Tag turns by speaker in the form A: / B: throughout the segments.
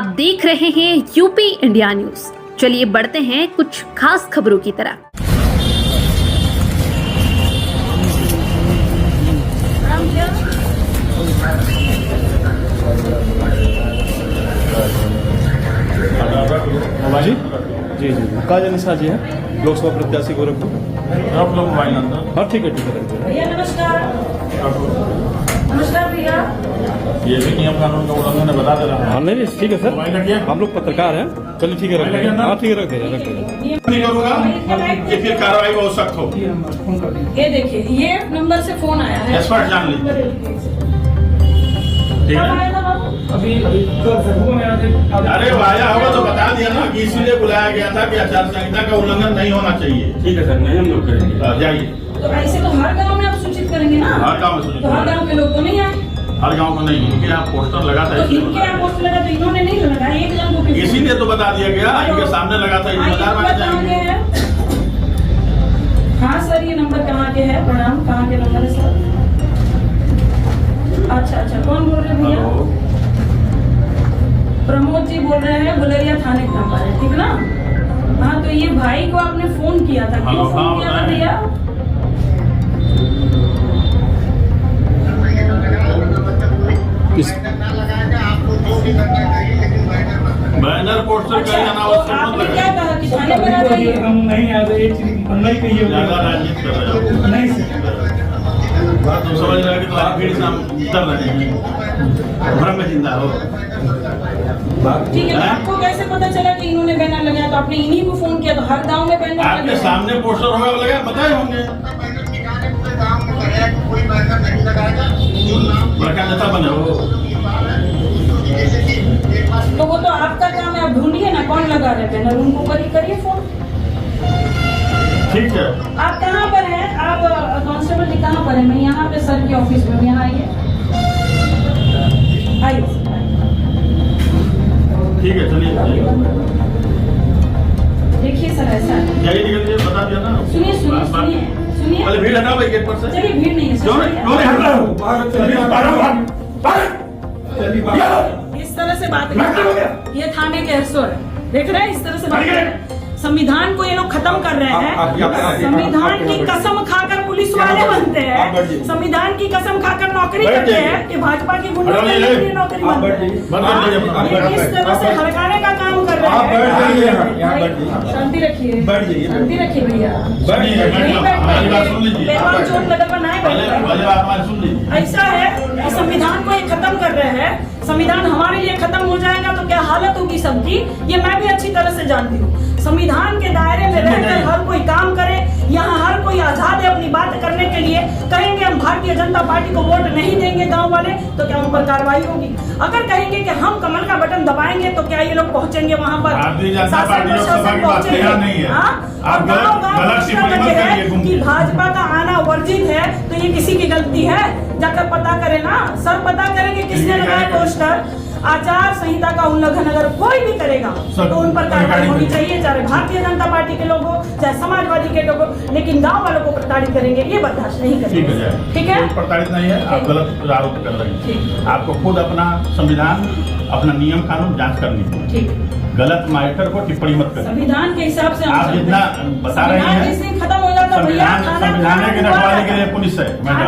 A: आप देख रहे हैं यूपी इंडिया न्यूज। चलिए बढ़ते हैं कुछ खास खबरों की तरफ।
B: जी जी जी काजल निशा जी है, लोकसभा प्रत्याशी गोरखपुर।
C: आप लोग मोबाइल नंबर।
B: हाँ ठीक है
D: भैया नमस्कार। नमस्कार भैया।
C: ये भी नियम कानून का उल्लंघन है, बता दे रहा हूँ।
B: हाँ नहीं ठीक है सर,
C: मोबाइल रखिए।
B: हम लोग पत्रकार हैं। चलिए ठीक है रख देंगे। हाँ ठीक है रख देंगे
C: नहीं करूँगा कि फिर कार्रवाई बहुत सख्त हो।
D: ये देखिए, ये नंबर से फोन आया है।
C: एक्सपर्ट जान लीजिए। ठीक है, अरे वो आया होगा तो बता दिया ना कि इसीलिए बुलाया गया था कि आचार संहिता का उल्लंघन नहीं होना चाहिए। ठीक है सर, नहीं हम लोग करेंगे। जाइए।
D: तो ऐसे तो हर गांव में आप सूचित करेंगे ना?
C: हर गांव में सूचित।
D: तो हर गांव के लोग तो नहीं आए।
C: हर गांव में नहीं, इनके यहाँ पोस्टर लगा था।
D: तो इनके यहाँ पोस्टर लगा तो इन्होंने नहीं लगाया, एक जन को।
C: इसीलिए तो बता दिया गया, इनके सामने लगा था।
D: हाँ सर, ये नंबर कहाँ के है? प्रणाम, कहाँ के नंबर है सर? अच्छा, कौन बोल रहे हैं भैया? प्रमोद जी बोल रहे हैं, गुलरिया थाने का नंबर है, ठीक ना? हाँ, तो ये भाई को आपने फोन किया था, क्यों फोन किया था भैया?
C: बैनर पोस्टर
D: अच्छा, तो आपने क्या कहा कि थाने में आ जाइए?
E: हम नहीं आ रहे, नहीं कहिए
C: राजनीति कर रहे हो।
E: नहीं सर,
C: तुम समझ रहे हो कि तुम्हारी भीड़ से हम डर रहे हैं, भ्रम में जिंदा हो।
D: ठीक है, तो आपको कैसे पता चला कि इन्होंने बैनर लगाया? तो आपने इन्हीं को फोन किया, तो हर गांव में बैनर
C: आपके सामने पोस्टर होगा लगा, बताए होंगे। बड़का नेता बने हो
D: तो वो तो आपका काम है, आप ढूंढिए ना कौन लगा रहे बैनर, उनको करिए फोन।
C: ठीक है।
D: आप कहाँ पर हैं? आप कांस्टेबल जी कहाँ पर हैं? मैं यहाँ पे सर के ऑफिस में, यहाँ आइए।
C: ठीक है, चलिए
D: देखिए सर, ऐसा है।
C: जाइए, निकलिए, बता दिया ना।
D: सुनिए
C: पहले भीड़ हटाओ गेट पर से।
D: चलिए, भीड़ नहीं है इस तरह से बात कर, ये थाने के एसओ है, देख रहे हैं इस तरह से बात कर रहे हैं। संविधान को ये लोग खत्म कर रहे हैं। संविधान की कसम खाकर पुलिस वाले बनते हैं, संविधान की कसम खाकर नौकरी करते हैं कि भाजपा की गुंडों के लिए नौकरी बनते हैं। इस तरह से हड़काने का काम कर रहे हैं। शांति रखिए, शांति रखिए भैया। चोट लगल पर नहीं, ऐसा है कि संविधान को ये खत्म कर रहे हैं। संविधान हमारे लिए खत्म हो जाएगा तो क्या हालत होगी सबकी, ये मैं भी अच्छी तरह से जानती हूँ। संविधान के दायरे में रहकर हर कोई काम करे, यहाँ हर कोई आजाद है अपनी बात करने के लिए। कहेंगे हम भारतीय जनता पार्टी को वोट नहीं देंगे गांव वाले, तो क्या उन पर कार्रवाई होगी? अगर कहेंगे कि हम कमल का बटन दबाएंगे तो क्या ये लोग पहुंचेंगे वहाँ पर? कि भाजपा का आना वर्जित है तो ये किसी की गलती है? जाकर पता करें ना सर, पता करेंगे किसने लगाया पोस्टर। आचार संहिता का उल्लंघन अगर कोई भी करेगा तो उन पर कार्रवाई होनी चाहिए, चाहे भारतीय जनता पार्टी के लोग हो, चाहे समाजवादी के लोग हो, लेकिन गांव वालों को प्रताड़ित करेंगे ये बर्दाश्त नहीं करेंगे। ठीक है,
C: प्रताड़ित नहीं है, आप गलत आरोप कर रहे हैं। आपको खुद अपना संविधान, अपना नियम कानून जांच करनी है। ठीक, गलत मैटर को टिप्पणी मत करें।
D: संविधान के हिसाब से
C: आप जितना बता रहे हैं,
D: खत्म हो जाता भैया।
C: संविधान के रखवाले के लिए पुलिस है। मैडम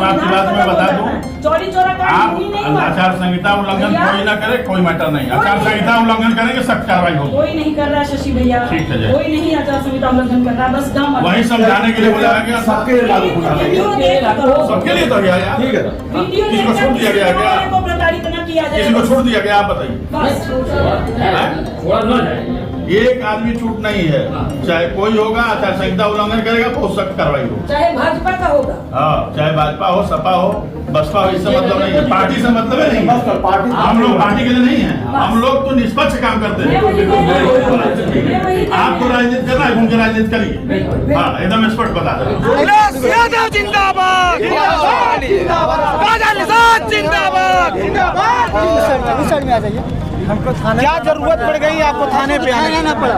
C: आपकी बात मैं बता दूं,
D: चोरी चोरा
C: आप आचार संहिता उल्लंघन कोई ना करे, कोई मैटर नहीं। आचार संहिता उल्लंघन करेंगे सख्त कार्रवाई होगी।
D: कोई नहीं कर रहा शशि भैया,
C: ठीक है,
D: कोई नहीं आचार संहिता उल्लंघन कर रहा, बस गाँव
C: वही समझाने के लिए बुलाया गया। सबके लिए लागू होना चाहिए, सबके लिए तो गया यार। ठीक है, किसी को छोड़ दिया गया क्या?
D: प्रताड़ित न किया जाए,
C: किसी को छोड़ दिया गया? आप बताइए। एक आदमी छूट नहीं है, चाहे कोई होगा आचार संहिता उल्लंघन करेगा बहुत सख्त कार्रवाई होगी।
D: चाहे भाजपा का होगा,
C: हाँ, चाहे भाजपा हो, सपा हो, बसपा हो, इससे मतलब नहीं है। पार्टी से मतलब नहीं है। हम लोग पार्टी के लिए नहीं है, हम लोग तो निष्पक्ष काम करते हैं। आपको राजनीति करना है, घूम के राजनीति करिए। हाँ, एकदम स्पष्ट बता रहे।
F: जिंदाबाद। जिंदाबाद जिंदाबाद जिंदाबाद।
G: इस साइड में आ जाइए। हमको थाने
F: क्या जरूरत पड़ गई आपको थाने पे आना
G: पड़ा?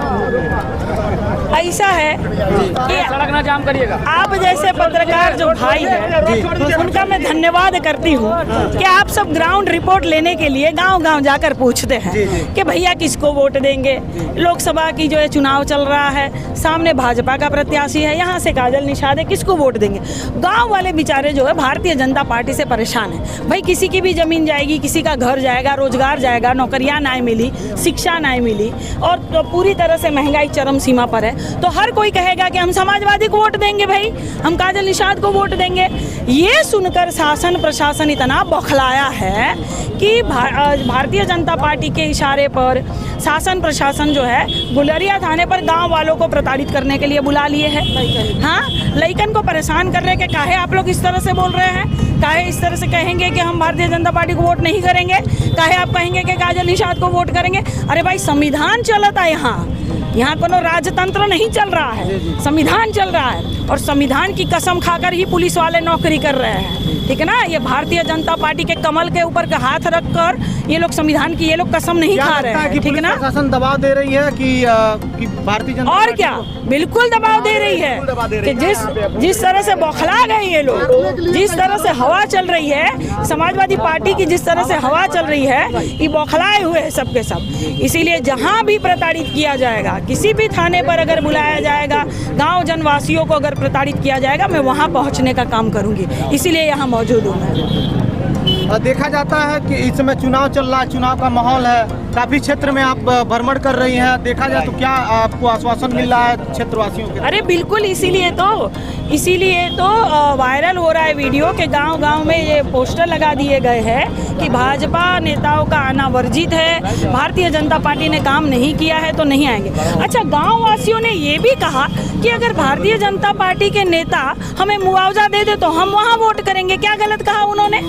D: ऐसा है कि सड़क ना जाम करिएगा। आप जैसे पत्रकार जो भाई है उनका मैं धन्यवाद करती हूँ कि आप सब ग्राउंड रिपोर्ट लेने के लिए गांव-गांव जाकर पूछते हैं कि भैया किसको वोट देंगे। लोकसभा की जो है चुनाव चल रहा है, सामने भाजपा का प्रत्याशी है, यहाँ से काजल निषाद है, किसको वोट देंगे। गाँव वाले बेचारे जो है भारतीय जनता पार्टी से परेशान है। भाई किसी की भी जमीन जाएगी, किसी का घर जाएगा, रोजगार जाएगा, नौकरियाँ नहीं मिली, शिक्षा नहीं मिली और तो पूरी तरह से महंगाई चरम सीमा पर है। तो हर कोई कहेगा कि हम समाजवादी को वोट देंगे, भाई हम काजल निषाद को वोट देंगे। ये सुनकर शासन प्रशासन इतना बौखलाया है कि भारतीय जनता पार्टी के इशारे पर शासन प्रशासन जो है गुलरिया थाने पर गांव वालों को प्रताड़ित करने के लिए बुला लिए हैं। हाँ, लइकन को परेशान कर रहे हैं कि काहे आप लोग इस तरह से बोल रहे हैं, काहे इस तरह से कहेंगे कि हम भारतीय जनता पार्टी को वोट नहीं करेंगे, काहे आप कहेंगे कि काजल निषाद को वोट करेंगे। अरे भाई संविधान चलता है, यहाँ कोनो राजतंत्र नहीं चल रहा है, संविधान चल रहा है और संविधान की कसम खाकर ही पुलिस वाले नौकरी कर रहे हैं। ठीक है ना, ये भारतीय जनता पार्टी के कमल के ऊपर का हाथ रखकर ये लोग संविधान की ये लोग कसम नहीं खा रहे हैं। ठीक है ना,
F: प्रशासन दबाव दे रही है कि भारतीय जनता
D: और क्या बिल्कुल दबाव दे रही है कि जिस तरह से बौखला गए ये लोग, जिस तरह से हवा चल रही है समाजवादी पार्टी की, जिस तरह से हवा चल रही है, ये बौखलाए हुए हैं सबके सब। इसीलिए जहां भी प्रताड़ित किया जाएगा, किसी भी थाने पर अगर बुलाया जाएगा, गांव जनवासियों को अगर प्रताड़ित किया जाएगा, मैं वहां पहुंचने का काम करूंगी। इसीलिए यहाँ मौजूद हूँ मैं।
F: देखा जाता है कि इस समय चुनाव चल रहा है, चुनाव का माहौल है, काफी क्षेत्र में आप भ्रमण कर रही हैं। देखा जाए तो क्या आपको आश्वासन मिल रहा है क्षेत्रवासियों के?
D: अरे बिल्कुल, इसीलिए तो वायरल हो रहा है वीडियो के गांव-गांव में ये पोस्टर लगा दिए गए हैं कि भाजपा नेताओं का आना वर्जित है, भारतीय जनता पार्टी ने काम नहीं किया है तो नहीं आएंगे। अच्छा, गाँव वासियों ने ये भी कहा कि अगर भारतीय जनता पार्टी के नेता हमें मुआवजा दे दे तो हम वहाँ वोट करेंगे। क्या गलत कहा उन्होंने?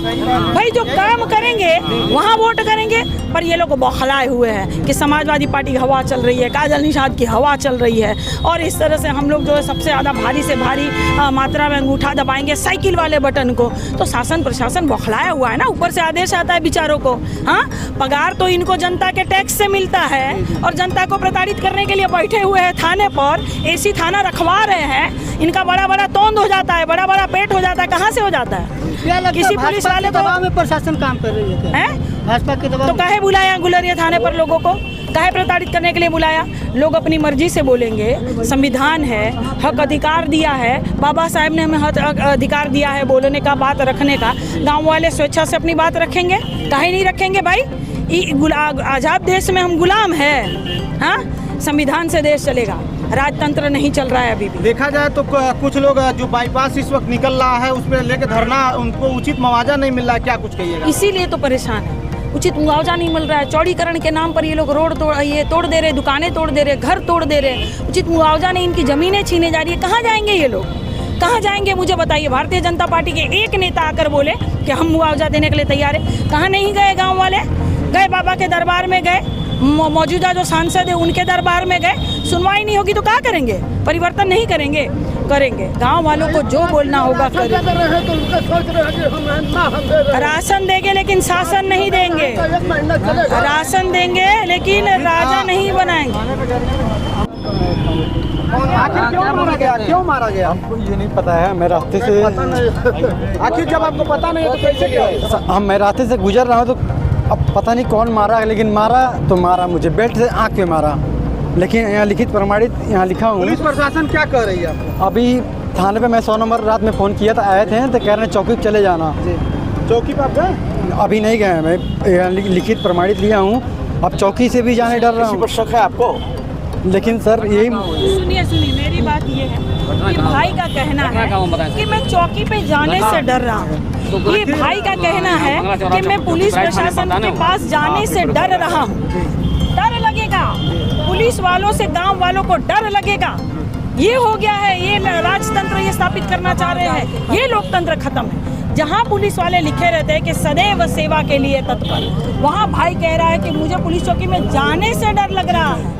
D: भाई जो काम करेंगे वहाँ वोट करेंगे। पर ये लोग बौखलाए हुए हैं कि समाजवादी पार्टी की हवा चल रही है, काजल निषाद की हवा चल रही है और इस तरह से हम लोग जो है सबसे ज़्यादा भारी से भारी मात्रा में अंगूठा दबाएंगे साइकिल वाले बटन को। तो शासन प्रशासन बौखलाया हुआ है ना, ऊपर से आदेश आता है बेचारों को। हाँ, पगार तो इनको जनता के टैक्स से मिलता है और जनता को प्रताड़ित करने के लिए बैठे हुए हैं थाने पर, एसी थाना रखवा रहे हैं। इनका बड़ा बड़ा तोंद हो जाता है, बड़ा बड़ा पेट हो जाता है। कहाँ से हो जाता है? किसी पुलिस वाले दबाव में
G: प्रशासन काम कर रही है, भाजपा के दबाव।
D: तो काहे बुलाया गुलरिया थाने पर लोगों को? काहे प्रताड़ित करने के लिए बुलाया? लोग अपनी मर्जी से बोलेंगे, संविधान है, हक अधिकार दिया है, बाबा साहब ने हमें हक अधिकार दिया है बोलने का, बात रखने का। गांव वाले स्वेच्छा से अपनी बात रखेंगे, काहे नहीं रखेंगे भाई? आजाद देश में हम गुलाम है। हाँ, संविधान से देश चलेगा, राजतंत्र नहीं चल रहा है अभी भी।
F: देखा जाए तो कुछ लोग जो बाईपास इस वक्त निकल रहा है उस पर लेके धरना, उनको उचित मुआवजा नहीं मिल रहा है, क्या कुछ कहिएगा?
D: इसीलिए तो परेशान है, उचित मुआवजा नहीं मिल रहा है। चौड़ीकरण के नाम पर ये लोग रोड तोड़ दे रहे, दुकानें तोड़ दे रहे, घर तोड़ दे रहे, उचित मुआवजा नहीं, इनकी जमीनें छीने जा रही है। कहाँ जाएंगे ये लोग? कहाँ जाएंगे मुझे बताइए? भारतीय जनता पार्टी के एक नेता आकर बोले कि हम मुआवजा देने के लिए तैयार है। कहाँ नहीं गए? गाँव वाले गए, बाबा के दरबार में गए, मौजूदा जो सांसद है उनके दरबार में गए, सुनवाई नहीं होगी तो क्या करेंगे? परिवर्तन नहीं करेंगे? करेंगे। गांव वालों को जो बोलना होगा करेंगे। राशन देंगे लेकिन शासन नहीं देंगे, राशन देंगे लेकिन राजा नहीं बनाएंगे।
F: आखिर क्यों मारा गया? क्यों मारा गया?
G: हमको ये नहीं पता है, मैं रास्ते से
F: आखिर जब आपको पता नहीं है तो कैसे क्या?
G: मैं रास्ते से गुजर रहा हूँ तो अब पता नहीं कौन मारा, लेकिन मारा तो मारा मुझे, बेल्ट से आँख पे मारा। लेकिन यहाँ लिखित प्रमाणित यहाँ लिखा हूँ।
F: पुलिस प्रशासन क्या कह रही है आपको?
G: अभी थाने पे मैं 100 नंबर रात में फ़ोन किया था, आए थे तो कह रहे हैं चौकी पे चले जाना।
F: चौकी पे आप गए?
G: अभी नहीं गए, मैं यहाँ लिखित प्रमाणित लिया हूँ। अब चौकी से भी जाने डर रहा हूँ।
F: शक है आपको?
G: लेकिन सर यही
D: सुनिए मेरी बात ये है कि भाई का कहना है कि मैं चौकी पे जाने से डर रहा हूँ। ये भाई का कहना है कि मैं पुलिस प्रशासन के पास जाने से डर रहा हूँ। डर लगेगा पुलिस वालों से, गांव वालों को डर लगेगा। ये हो गया है, ये राजतंत्र ये स्थापित करना चाह रहे हैं, ये लोकतंत्र खत्म है। जहाँ पुलिस वाले लिखे रहते हैं कि सदैव सेवा के लिए तत्पर, वहाँ भाई कह रहा है कि मुझे पुलिस चौकी में जाने से डर लग रहा है।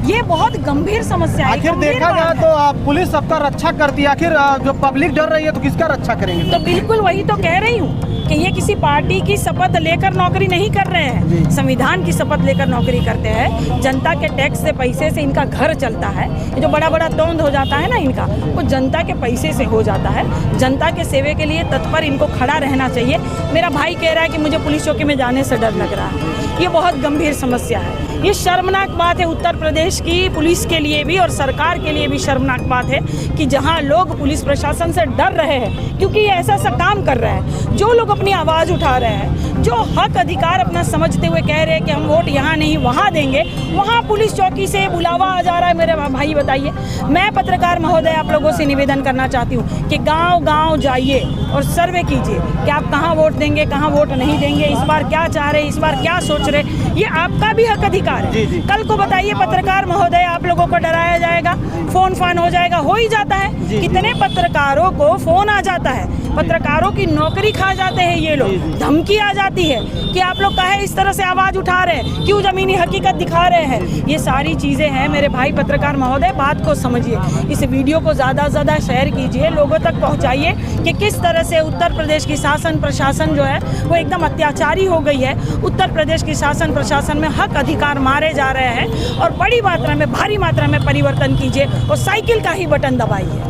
D: ये बहुत गंभीर समस्या है।
F: आखिर देखा जाए तो पुलिस सबका रक्षा करती है, आखिर जो पब्लिक डर रही है तो किसका रक्षा करेंगे?
D: तो बिल्कुल वही तो कह रही हूँ कि ये किसी पार्टी की शपथ लेकर नौकरी नहीं कर रहे हैं, संविधान की शपथ लेकर नौकरी करते हैं। जनता के टैक्स से, पैसे से इनका घर चलता है। ये जो बड़ा बड़ा तोंद हो जाता है ना इनका, वो जनता के पैसे से हो जाता है। जनता के सेवे के लिए तत्पर इनको खड़ा रहना चाहिए। मेरा भाई कह रहा है कि मुझे पुलिस चौकी में जाने से डर लग रहा है। ये बहुत गंभीर समस्या है। ये शर्मनाक बात है उत्तर प्रदेश की पुलिस के लिए भी और सरकार के लिए भी शर्मनाक बात है कि जहां लोग पुलिस प्रशासन से डर रहे हैं क्योंकि ये ऐसा काम कर रहा है। जो लोग अपनी आवाज़ उठा रहे हैं, जो हक अधिकार अपना समझते हुए कह रहे हैं कि हम वोट यहाँ नहीं वहाँ देंगे, वहाँ पुलिस चौकी से बुलावा आ जा रहा है। मेरे भाई बताइए, मैं पत्रकार महोदय आप लोगों से निवेदन करना चाहती हूँ कि गाँव जाइए और सर्वे कीजिए कि आप कहाँ वोट देंगे, कहाँ वोट नहीं देंगे, इस बार क्या चाह रहे, इस बार क्या सोच रहे। ये आपका भी हक अधिकार है। कल को बताइए पत्रकार महोदय आप लोगों को डराया जाएगा, फोन फान हो जाएगा, हो ही जाता है। कितने पत्रकारों को फोन आ जाता है, पत्रकारों की नौकरी खा जाते हैं ये लोग। धमकी आ जाती है कि आप लोग काहे इस तरह से आवाज उठा रहे हैं, क्यों जमीनी हकीकत दिखा रहे हैं। ये सारी चीजें हैं मेरे भाई पत्रकार महोदय, बात को समझिए। इस वीडियो को ज्यादा से ज्यादा शेयर कीजिए, लोगों तक पहुंचाइए कि किस तरह से उत्तर प्रदेश की शासन प्रशासन जो है वो एकदम अत्याचारी हो गई है। उत्तर प्रदेश की शासन प्रशासन में हक अधिकार मारे जा रहे हैं और बड़ी मात्रा में, भारी मात्रा में परिवर्तन कीजिए और साइकिल का ही बटन दबाइए।